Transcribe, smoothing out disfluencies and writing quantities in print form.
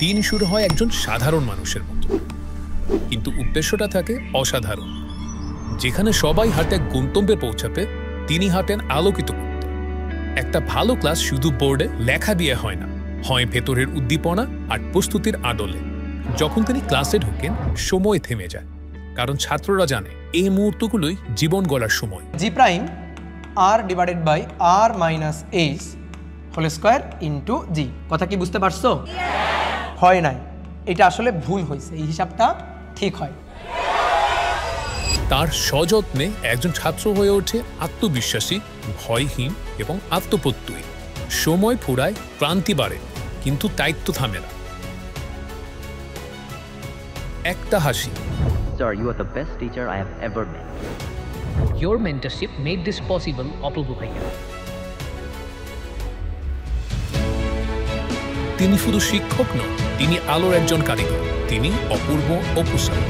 দিন শুরু হয় একজন সাধারণ মানুষের মতো, কিন্তু উদ্দেশ্যটা থাকে অসাধারণ। যেখানে সবাই হাঁটে গন্তব্যে পৌঁছাতে, তিনি হাঁটেন আলোকিত করতে। একটা ভালো ক্লাস শুধু বোর্ডে লেখা দিয়ে হয় না, হয় ভেতরের উদ্দীপনা আর প্রস্তুতির আদলে। যখন তিনি ক্লাসে ঢোকেন, সময় থেমে যায়, কারণ ছাত্ররা জানে এই মুহূর্তগুলোই জীবন গড়ার সময়। G prime R divided by R minus H whole square into G. কথা কি বুঝতে পারছো? হয় নাই, এটা আসলে ভুল হয়েছে, এই হিসাবটা ঠিক হয়। তার সযত্নে একজন ছাত্র হয়ে ওঠে আত্মবিশ্বাসী, ভয়হীন এবং আত্মপ্রত্যয়ী। সময় ফুরায়, ক্লান্তি বাড়ে, কিন্তু দায়িত্ব থামে না। একটা হাসি। Sir, you are the best teacher I have ever met. Your mentorship made this possible, Apurva Bhaiya. তিনি শুধু শিক্ষক নন, তিনি আলোর একজন কারিগর। তিনি অপূর্ব অপু স্যার।